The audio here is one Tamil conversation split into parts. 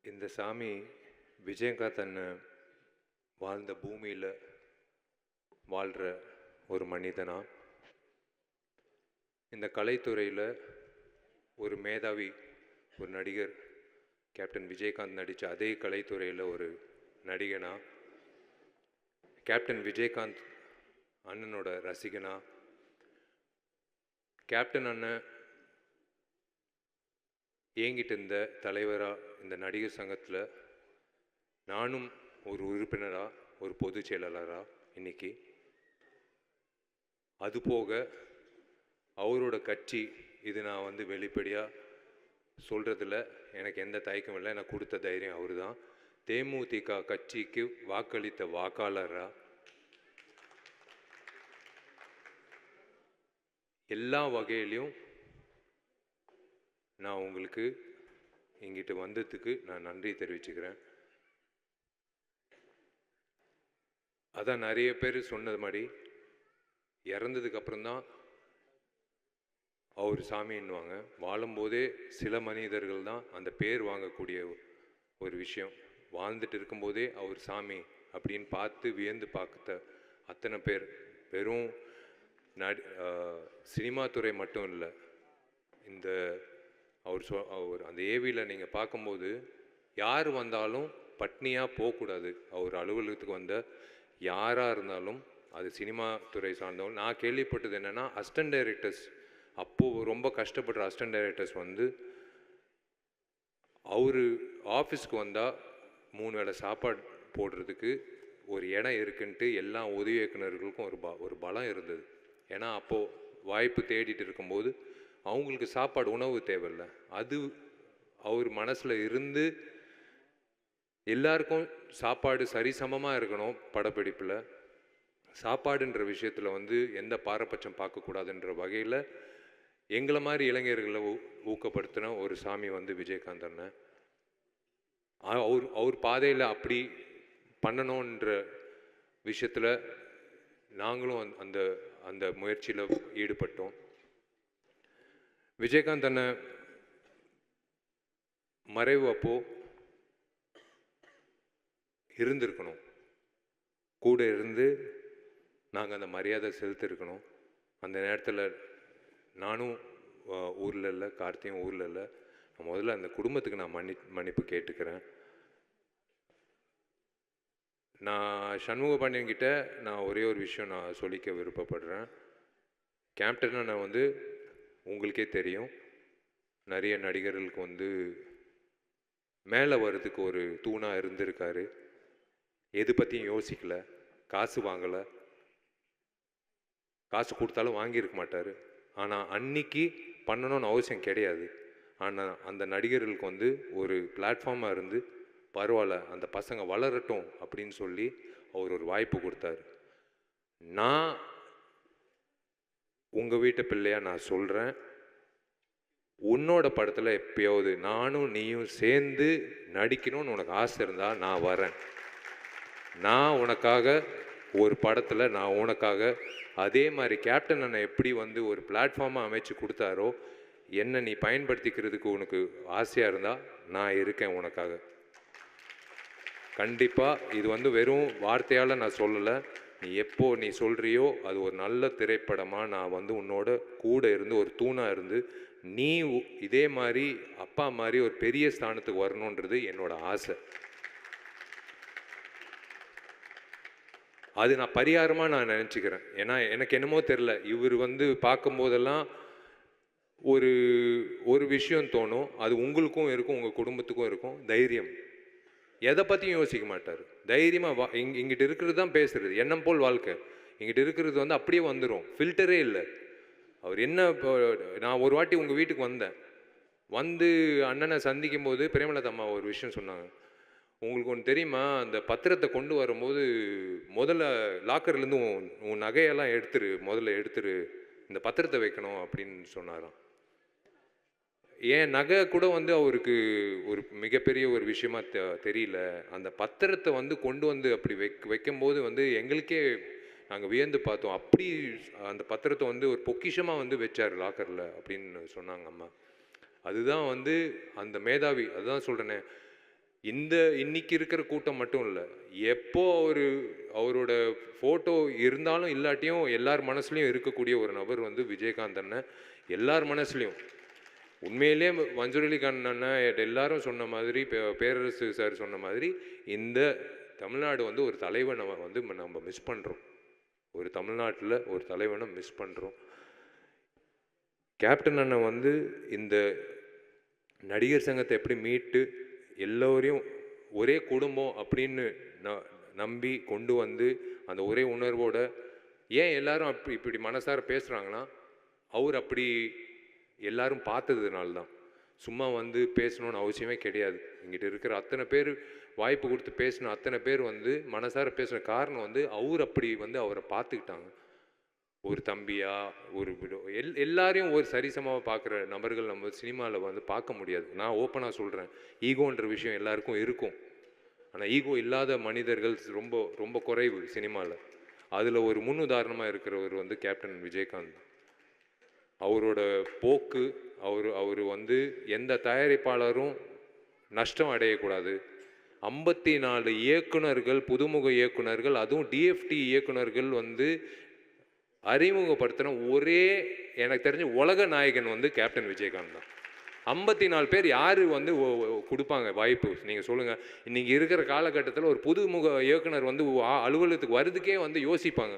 இந்த சாமி விஜயகாந்த் அண்ணன் வாழ்ந்த பூமியில் வாழ்கிற ஒரு மனிதனா, இந்த கலைத்துறையில் ஒரு மேதாவி, ஒரு நடிகர், கேப்டன் விஜயகாந்த் நடித்த அதே கலைத்துறையில் ஒரு நடிகனா, கேப்டன் விஜயகாந்த் அண்ணனோட ரசிகனா, கேப்டன் அண்ணன் ஏங்கிட்டு இருந்த தலைவராக இந்த நடிகர் சங்கத்தில் நானும் ஒரு உறுப்பினராக, ஒரு பொதுச் செயலாளராக இன்னைக்கு, அதுபோக அவரோட கட்சி, இது நான் வெளிப்படையாக சொல்கிறதுல எனக்கு எந்த தயக்கம் இல்லை. எனக்கு கொடுத்த தைரியம் அவர் தான். தேமுதிக கட்சிக்கு வாக்களித்த வாக்காளராக எல்லா வகையிலையும் நான் உங்களுக்கு இங்கிட்டு வந்ததுக்கு நான் நன்றி தெரிவிச்சுக்கிறேன். அதான் நிறைய பேர் சொன்னது மாதிரி, இறந்ததுக்கு அப்புறம்தான் அவர் சாமின்னுவாங்க. வாழும்போதே சில மனிதர்கள் தான் அந்த பேர் வாங்கக்கூடிய ஒரு விஷயம். வாழ்ந்துட்டு இருக்கும்போதே அவர் சாமி அப்படின்னு பார்த்து வியந்து பார்த்த அத்தனை பேர், வெறும் சினிமா துறை மட்டும் இல்லை, இந்த அவர் அந்த ஏவியில் நீங்கள் பார்க்கும்போது யார் வந்தாலும் பட்னியாக போகக்கூடாது. அவர் அலுவலகத்துக்கு வந்த யாராக இருந்தாலும், அது சினிமா துறை சார்ந்தவங்க. நான் கேள்விப்பட்டது என்னென்னா, அசிஸ்டன்ட் டைரக்டர்ஸ், அப்போது ரொம்ப கஷ்டப்படுற அசிஸ்டன்ட் டைரக்டர்ஸ் அவர் ஆஃபீஸ்க்கு வந்தால் 3 வேளை சாப்பாடு போடுறதுக்கு ஒரு இடம் இருக்குன்ட்டு எல்லா உதவி இயக்குநர்களுக்கும் ஒரு பலம் இருந்தது. ஏன்னா அப்போது வாய்ப்பு தேடிட்டு இருக்கும்போது அவங்களுக்கு சாப்பாடு, உணவு தேவையில்லை. அது அவர் மனசில் இருந்து எல்லாருக்கும் சாப்பாடு சரிசமமாக இருக்கணும். படப்பிடிப்பில் சாப்பாடுன்ற விஷயத்தில் எந்த பாரபட்சம் பார்க்கக்கூடாதுன்ற வகையில் எங்களை மாதிரி இளைஞர்களை ஊக்கப்படுத்தின ஒரு சாமி விஜயகாந்த் அண்ணன். அவர் பாதையில் அப்படி பண்ணணுன்ற விஷயத்தில் நாங்களும் அந்த அந்த முயற்சியில் ஈடுபட்டோம். விஜயகாந்த் அண்ணன் மறைவு அப்போ இருந்திருக்கணும், கூட இருந்து நாங்கள் அந்த மரியாதை செலுத்திருக்கணும். அந்த நேரத்தில் நானும் ஊரில் இல்லை, கார்த்தியும் ஊரில் இல்லை. முதல்ல அந்த குடும்பத்துக்கு நான் மன்னிப்பு கேட்டுக்கிறேன். நான் சண்முக பாண்டியன்கிட்ட நான் ஒரே ஒரு விஷயம் நான் சொல்லிக்க விருப்பப்படுறேன். கேப்டனை நான் உங்களுக்கே தெரியும், நிறைய நடிகர்களுக்கு மேலே வர்றதுக்கு ஒரு தூணாக இருந்திருக்காரு. எது பற்றியும் யோசிக்கலை, காசு வாங்கலை, காசு கொடுத்தாலும் வாங்கியிருக்க மாட்டார். ஆனால் அன்னைக்கு பண்ணணும்னு அவசியம் கிடையாது. ஆனால் அந்த நடிகர்களுக்கு ஒரு பிளாட்ஃபார்மாக இருந்து, பரவாயில்ல அந்த பசங்க வளரட்டும் அப்படின்னு சொல்லி அவர் ஒரு வாய்ப்பு கொடுத்தாரு. நான் உங்கள் வீட்டு பிள்ளையாக நான் சொல்கிறேன், உன்னோட படத்தில் எப்பயாவது நானும் நீயும் சேர்ந்து நடிக்கணும்னு உனக்கு ஆசை இருந்தால் நான் வரேன். நான் உனக்காக ஒரு படத்தில் நான் உனக்காக அதே மாதிரி கேப்டன் அண்ணன் எப்படி ஒரு பிளாட்ஃபார்மாக அமைச்சு கொடுத்தாரோ, என்னை நீ பயன்படுத்திக்கிறதுக்கு உனக்கு ஆசையாக இருந்தால் நான் இருக்கேன் உனக்காக. கண்டிப்பாக இது வெறும் வார்த்தையால் நான் சொல்லலை. நீ எப்போ நீ சொல்கிறியோ அது ஒரு நல்ல திரைப்படமாக நான் உன்னோட கூட இருந்து ஒரு தூணாக இருந்து, நீ இதே மாதிரி அப்பா மாதிரி ஒரு பெரிய ஸ்தானத்துக்கு வரணுன்றது என்னோட ஆசை. அது நான் பரிகாரமாக நான் நினச்சிக்கிறேன். ஏன்னா எனக்கு என்னமோ தெரில, இவர் பார்க்கும்போதெல்லாம் ஒரு ஒரு விஷயம் தோணும். அது உங்களுக்கும் இருக்கும், உங்கள் குடும்பத்துக்கும் இருக்கும். தைரியம், எதை பற்றியும் யோசிக்க மாட்டார். தைரியமாக இங்கிட்ட இருக்கிறது தான் பேசுகிறது. எண்ணம் போல் வாழ்க்கை. இங்கிட்ட இருக்கிறது அப்படியே வந்துடும், ஃபில்டரே இல்லை. அவர் என்ன, இப்போ நான் ஒரு வாட்டி உங்கள் வீட்டுக்கு வந்தேன். அண்ணனை சந்திக்கும் போது பிரேமலதா அம்மா ஒரு விஷயம் சொன்னாங்க. உங்களுக்கு ஒன்று தெரியுமா, அந்த பத்திரத்தை கொண்டு வரும்போது முதல்ல லாக்கர்லேருந்து உன் நகையெல்லாம் முதல்ல எடுத்துரு, இந்த பத்திரத்தை வைக்கணும் அப்படின்னு சொன்னாராம். என் நகை கூட அவருக்கு ஒரு மிகப்பெரிய ஒரு விஷயமா தெரியல. அந்த பத்திரத்தை கொண்டு அப்படி வைக்கும்போது எங்களுக்கே நாங்கள் வியந்து பார்த்தோம். அப்படி அந்த பத்திரத்தை ஒரு பொக்கிஷமாக வச்சார் லாக்கரில் அப்படின்னு சொன்னாங்க அம்மா. அதுதான் அந்த மேதாவி. அதுதான் சொல்கிறேனே, இன்னைக்கு இருக்கிற கூட்டம் மட்டும் இல்லை, எப்போ அவரோட ஃபோட்டோ இருந்தாலும் இல்லாட்டியும் எல்லார் மனசுலையும் இருக்கக்கூடிய ஒரு நபர் வந்து விஜயகாந்த் அண்ணன். எல்லார் மனசுலையும் உண்மையிலே மன்சூர் அலிகான் அண்ணன் எல்லாரும் சொன்ன மாதிரி, பேரரசு சார் சொன்ன மாதிரி, இந்த தமிழ்நாடு வந்து ஒரு தலைவனை வந்து நம்ம மிஸ் பண்ணுறோம். ஒரு தமிழ்நாட்டில் ஒரு தலைவனை மிஸ் பண்ணுறோம். கேப்டன் அண்ணன் வந்து இந்த நடிகர் சங்கத்தை எப்படி மீட்டு எல்லோரையும் ஒரே குடும்பம் அப்படின்னு நம்பி கொண்டு வந்து அந்த ஒரே உணர்வோட ஏன் எல்லாரும் இப்படி மனசார பேசுகிறாங்கன்னா, அவர் அப்படி எல்லாரும் பார்த்ததுனால தான். சும்மா வந்து பேசணும்னு அவசியமே கிடையாது. இங்கிட்ட இருக்கிற அத்தனை பேர் வாய்ப்பு கொடுத்து பேசின அத்தனை பேர் வந்து மனசார பேசுகிற காரணம் வந்து அவர் அப்படி வந்து அவரை பார்த்துக்கிட்டாங்க. ஒரு தம்பியா, ஒரு எல்லாரையும் ஒரு சரிசமாக பார்க்குற நபர்கள் நம்ம சினிமாவில் வந்து பார்க்க முடியாது. நான் ஓப்பனாக சொல்கிறேன், ஈகோன்ற விஷயம் எல்லாருக்கும் இருக்கும். ஆனால் ஈகோ இல்லாத மனிதர்கள் ரொம்ப ரொம்ப குறைவு சினிமாவில். அதில் ஒரு முன்னுதாரணமாக இருக்கிறவர் வந்து கேப்டன் விஜயகாந்த். அவரோட போக்கு, அவர் வந்து எந்த தயாரிப்பாளரும் நஷ்டம் அடையக்கூடாது. 54 இயக்குனர்கள், புதுமுக இயக்குனர்கள், அதுவும் டிஎஃப்டி இயக்குனர்கள் வந்து அறிமுகப்படுத்தின ஒரே எனக்கு தெரிஞ்ச உலக நாயகன் வந்து கேப்டன் விஜயகாந்த் தான். 54 பேர் யார் வந்து கொடுப்பாங்க வாய்ப்பு? நீங்கள் சொல்லுங்கள். இன்றைக்கி இருக்கிற காலகட்டத்தில் ஒரு புதுமுக இயக்குனர் வந்து அலுவலகத்துக்கு வர்றதுக்கே வந்து யோசிப்பாங்க.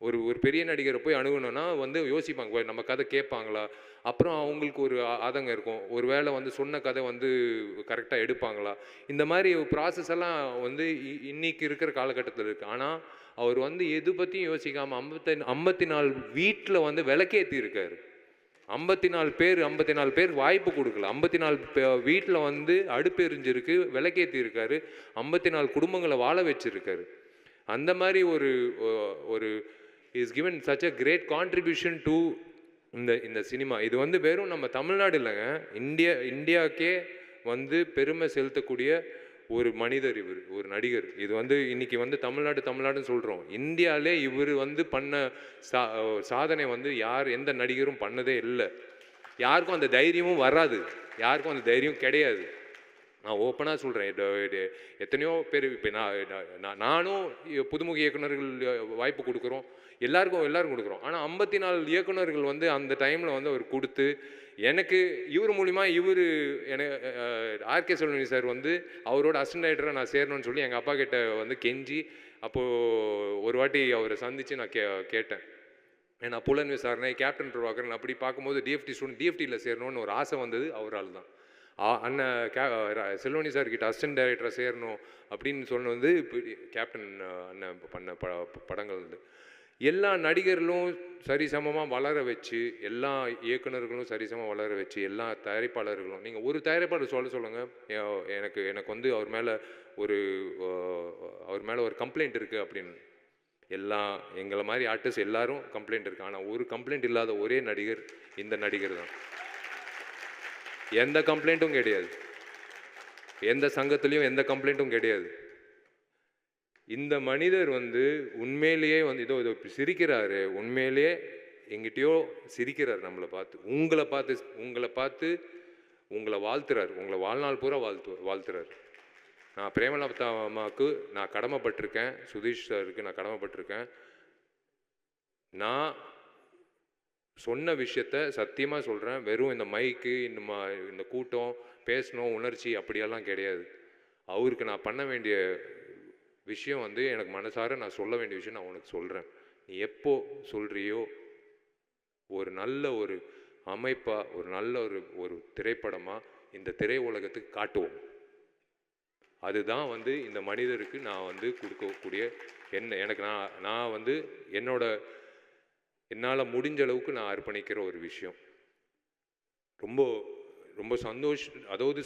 ஒரு பெரிய நடிகரை போய் அணுகணும்னா வந்து யோசிப்பாங்க, நம்ம கதை கேட்பாங்களா? அப்புறம் அவங்களுக்கு ஒரு ஆதங்கம் இருக்கும், ஒரு வேளை வந்து சொன்ன கதை வந்து கரெக்டாக எடுப்பாங்களா? இந்த மாதிரி ப்ராசஸ் எல்லாம் வந்து இன்னைக்கு இருக்கிற காலகட்டத்தில் இருக்குது. ஆனால் அவர் வந்து எது பற்றியும் யோசிக்காமல் 54 வீட்டில் வந்து விளக்கேற்றி இருக்காரு. 54 பேர் வாய்ப்பு கொடுக்கல. 54 வீட்டில் வந்து அடுப்பு எரிஞ்சிருக்கு, விளக்கேற்றி இருக்காரு. 54 குடும்பங்களை வாழ வச்சிருக்காரு. அந்த மாதிரி ஒரு is given such a great contribution to இந்த சினிமா. இது வந்து வெறும் நம்ம தமிழ்நாடு இல்லைங்க, இந்தியாவுக்கே வந்து பெருமை செலுத்தக்கூடிய ஒரு மனிதர் இவர், ஒரு நடிகர். இது வந்து இன்னைக்கு வந்து தமிழ்நாடுன்னு சொல்கிறோம். இந்தியாவிலே இவர் வந்து பண்ண சாதனை வந்து எந்த நடிகரும் பண்ணதே இல்லை. யாருக்கும் அந்த தைரியமும் வராது, யாருக்கும் அந்த தைரியம் கிடையாது. நான் ஓப்பனாக சொல்கிறேன். எத்தனையோ பேர் இப்போ நானும் புதுமுக இயக்குநர்கள் வாய்ப்பு கொடுக்குறோம், எல்லாரும் கொடுக்குறோம். ஆனால் 54 இயக்குநர்கள் வந்து அந்த டைமில் வந்து அவர் கொடுத்து எனக்கு இவர் மூலிமா ஆர்கே செல்வமணி சார் வந்து அவரோட அசிஸ்டன்ட் டைரக்டராக நான் சேரணும்னு சொல்லி எங்கள் அப்பா கிட்ட வந்து கெஞ்சி, அப்போது ஒரு வாட்டி அவரை சந்தித்து நான் கேட்டேன். நான் புலன் விசாரணை, கேப்டன் பிரபாகரன் அப்படி பார்க்கும்போது டிஎஃப்டி ஸ்டூடெண்ட் டிஎஃப்டியில் சேரணும்னு ஒரு ஆசை வந்தது அவரால் தான். அண்ணன் செல்வமணி சார் கிட்ட அசிஸ்டன்ட் டைரக்டராக சேரணும் அப்படின்னு சொன்ன வந்து இப்படி கேப்டன் அண்ணன் பண்ண படங்கள் வந்து எல்லா நடிகர்களும் சரிசமமாக வளர வச்சு, எல்லா இயக்குநர்களும் சரிசமமாக வளர வச்சு, எல்லா தயாரிப்பாளர்களும், நீங்கள் ஒரு தயாரிப்பாளர் சொல்லுங்கள், எனக்கு வந்து அவர் மேலே ஒரு கம்ப்ளைண்ட் இருக்குது அப்படின்னு. எங்களை மாதிரி ஆர்டிஸ்ட் எல்லாரும் கம்ப்ளைண்ட் இருக்குது. ஆனால் ஒரு கம்ப்ளைண்ட் இல்லாத ஒரே நடிகர் இந்த நடிகர் தான். எந்த கம்ப்ளைண்ட்டும் கிடையாது, எந்த சங்கத்துலேயும் எந்த கம்ப்ளைண்ட்டும் கிடையாது. இந்த மனிதர் வந்து உண்மையிலேயே வந்து இதோ சிரிக்கிறாரு, உண்மையிலேயே எங்கிட்டயோ சிரிக்கிறார். நம்மளை பார்த்து உங்களை வாழ்த்துறாரு, உங்களை வாழ்நாள் பூரா வாழ்த்துறாரு. நான் பிரேமலதா அம்மாவுக்கு நான் கடமைப்பட்டிருக்கேன், சுதீஷ் சாருக்கு நான் கடமைப்பட்டிருக்கேன். நான் சொன்ன விஷயத்த சத்தியமாக சொல்கிறேன். வெறும் இந்த மைக்கு, இந்த கூட்டம், பேசணும், உணர்ச்சி அப்படியெல்லாம் கிடையாது. அவருக்கு நான் பண்ண வேண்டிய விஷயம் வந்து எனக்கு மனசார நான் சொல்ல வேண்டிய விஷயம் நான் உனக்கு சொல்கிறேன். நீ எப்போ சொல்கிறியோ ஒரு நல்ல ஒரு அமைப்பாக, ஒரு நல்ல ஒரு திரைப்படமாக இந்த திரை உலகத்துக்கு காட்டுவோம். அதுதான் வந்து இந்த மனிதருக்கு நான் வந்து கொடுக்கக்கூடிய எனக்கு நான் வந்து என்னால் முடிஞ்ச அளவுக்கு நான் அர்ப்பணிக்கிற ஒரு விஷயம். ரொம்ப ரொம்ப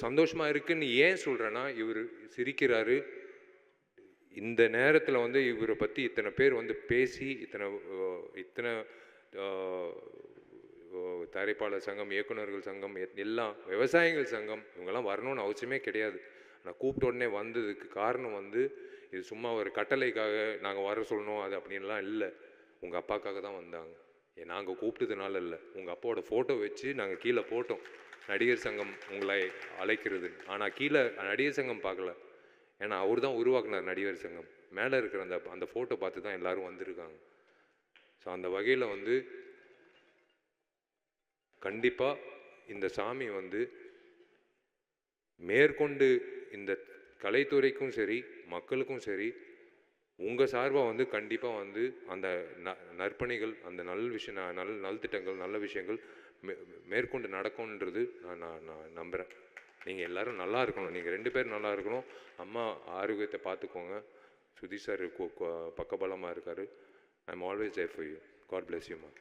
சந்தோஷமாக இருக்குன்னு ஏன் சொல்கிறேன்னா, இவர் சிரிக்கிறாரு. இந்த நேரத்தில் வந்து இவரை பற்றி இத்தனை பேர் வந்து பேசி, இத்தனை தயாரிப்பாளர் சங்கம், இயக்குநர்கள் சங்கம், எல்லாம் விவசாயிகள் சங்கம், இவங்கெல்லாம் வரணும்னு அவசியமே கிடையாது. நான் கூப்பிட்ட உடனே வந்ததுக்கு காரணம் வந்து இது சும்மா ஒரு கட்டளைக்காக நாங்கள் வர சொல்லணும் அது அப்படின்லாம் இல்லை. உங்கள் அப்பாக்காக தான் வந்தாங்க. நாங்கள் கூப்பிட்டதுனால இல்லை, உங்கள் அப்பாவோட ஃபோட்டோ வச்சு நாங்கள் கீழே போட்டோம். நடிகர் சங்கம் உங்களை அழைக்கிறது. ஆனால் கீழே நடிகர் சங்கம் பார்க்கல. ஏன்னா அவர் தான் உருவாக்குனார் நடிகர் சங்கம். மேலே இருக்கிற அந்த அந்த ஃபோட்டோ பார்த்து தான் எல்லோரும் வந்திருக்காங்க. ஸோ அந்த வகையில் வந்து கண்டிப்பாக இந்த சாமி வந்து மேற்கொண்டு இந்த கலைத்துறைக்கும் சரி மக்களுக்கும் சரி உங்கள் சார்பாக வந்து கண்டிப்பாக வந்து அந்த நற்பணிகள், அந்த நல்திட்டங்கள், நல்ல விஷயங்கள் மேற்கொண்டு நடக்கும்ன்றது நான் நம்புகிறேன். நீங்கள் எல்லோரும் நல்லா இருக்கணும். நீங்கள் 2 பேரும் நல்லா இருக்கணும். அம்மா ஆரோக்கியத்தை பார்த்துக்கோங்க. சுதீஷ் சார் பக்கபலமாக இருக்கார். I am always there for you. God bless you மா.